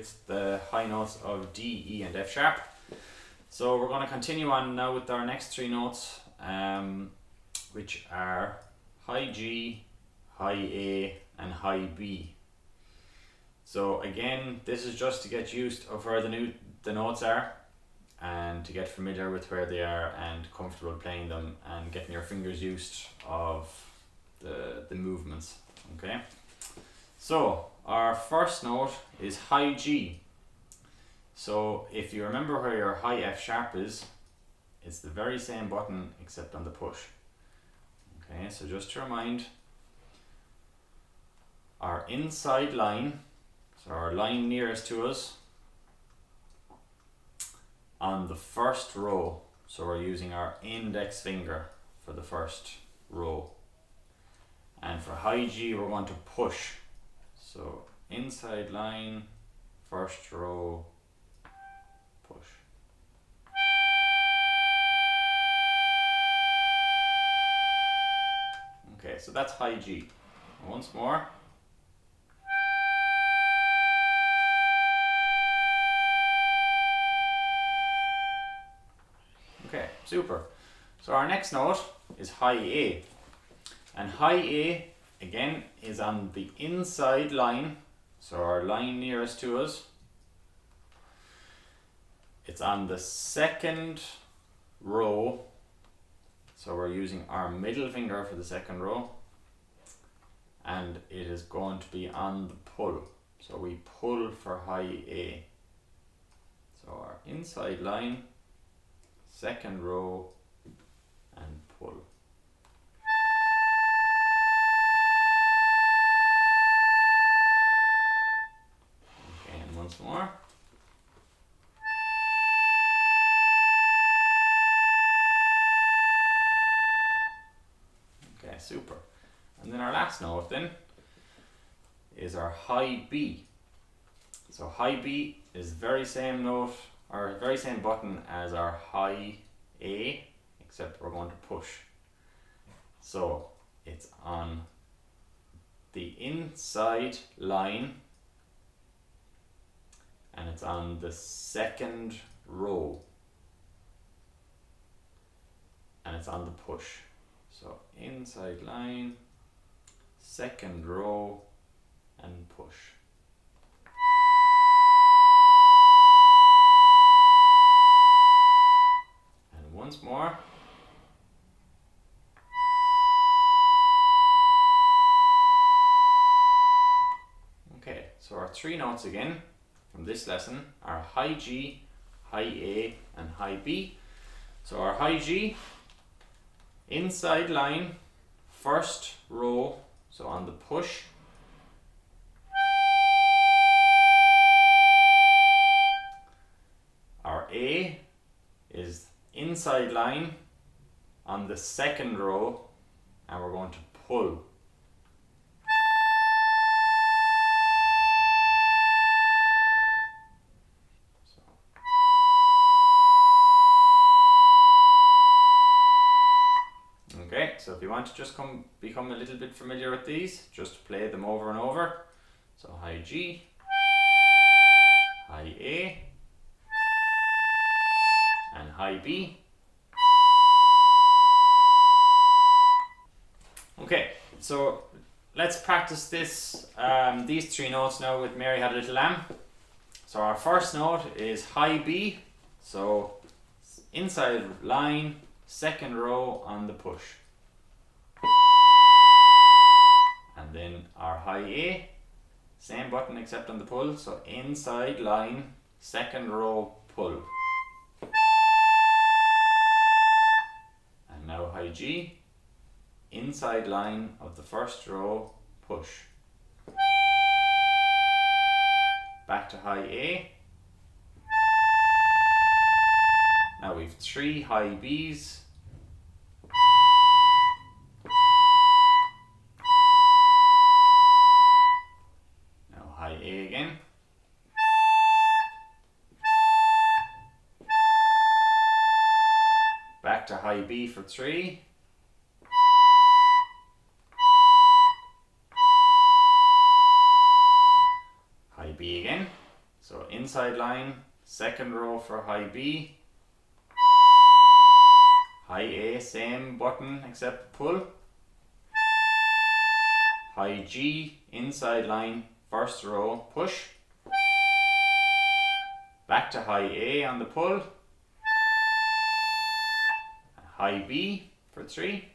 with the high notes of D, E and F sharp. So we're going to continue on now with our next three notes, which are high G, high A and high B. So again, this is just to get used of where the notes are and to get familiar with where they are and comfortable playing them and getting your fingers used of the movements. Okay, so our first note is high G. So if you remember where your high F sharp is, it's the very same button except on the push. Okay, so just to remind, our inside line, so our line nearest to us, on the first row, so we're using our index finger for the first row. And for high G, we're going to push. So inside line, first row, push. Okay, so that's high G. Once more. Okay, super. So our next note is high A. And high A, again, is on the inside line, so our line nearest to us. It's on the second row, so we're using our middle finger for the second row, and it is going to be on the pull. So we pull for high A. So our inside line, second row, and pull. Okay, and once more. Okay, super. And then our last note then is our high B. So high B is the very same note, or very same button as our high A, except we're going to push. So it's on the inside line and it's on the second row and it's on the push. So inside line, second row and push. And once more. Okay, so our three notes again from this lesson are high G, high A and high B. So our high G, inside line, first row, so on the push. Our A is inside line on the second row and we're going to pull. Okay, so if you want to just become a little bit familiar with these, just play them over and over. So high G, high A, and high B. Okay, so let's practice these three notes now with Mary Had a Little Lamb. So our first note is high B, so inside line, second row on the push. And then our high A, same button except on the pull, so inside line, second row, pull. And now high G, inside line of the first row, push. Back to high A. Now we've three high Bs. Now high A again. Back to high B for three. High B again. So inside line, second row for high B, high A, same button except pull, high G, inside line, first row, push, back to high A on the pull, high B for 3,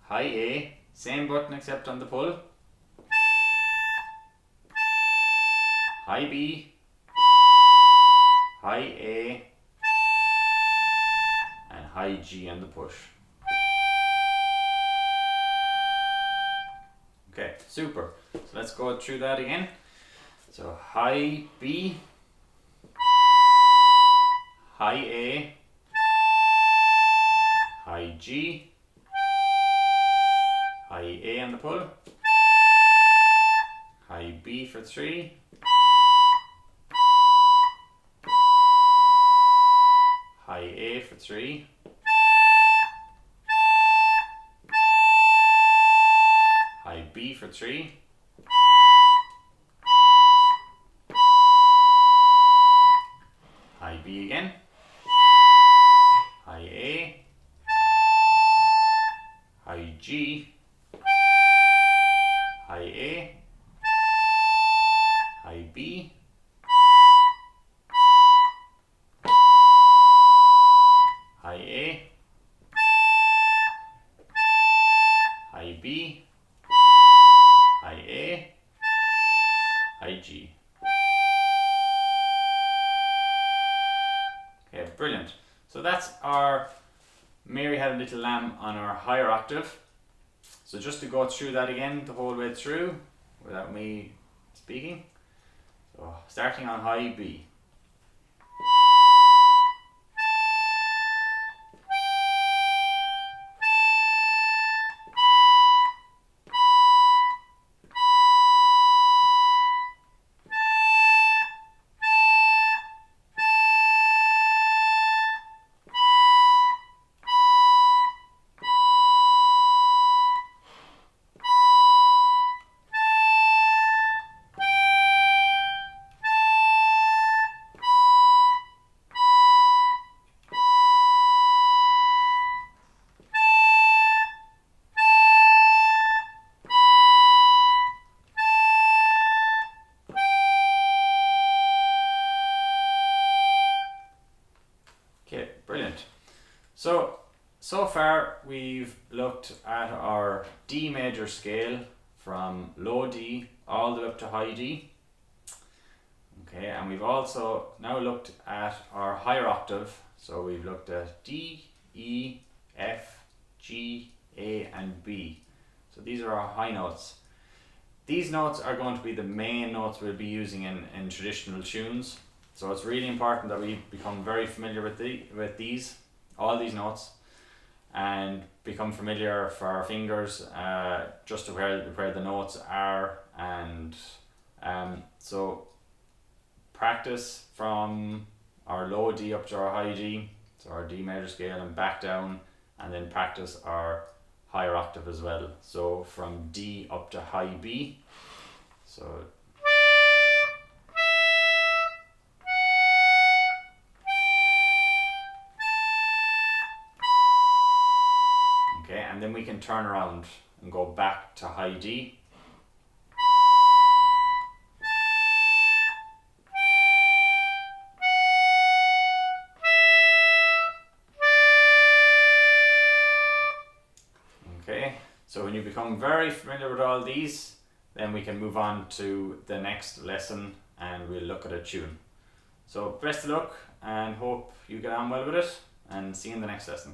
high A, same button except on the pull, high B, high A, and high G on the push. Okay, super. So let's go through that again. So high B, high A, high G, high A on the pull, high B for 3, high A for 3, high B for 3, high B again, high A, high G, high A, high B, high A, high B, high A, high G. Okay, brilliant. So that's our Mary Had a Little Lamb on our higher octave. So just to go through that again the whole way through without me speaking. So starting on high B. Okay, brilliant. So far we've looked at our D major scale from low D all the way up to high D. Okay, and we've also now looked at our higher octave. So we've looked at D, E, F, G, A and B. So these are our high notes. These notes are going to be the main notes we'll be using in traditional tunes. So it's really important that we become very familiar with all these notes, and become familiar for our fingers just to where the notes are, and so practice from our low D up to our high D, so our D major scale, and back down, and then practice our higher octave as well. So from D up to high B. So okay, and then we can turn around and go back to high D. Okay, so when you become very familiar with all these, then we can move on to the next lesson and we'll look at a tune. So best of luck and hope you get on well with it, and see you in the next lesson.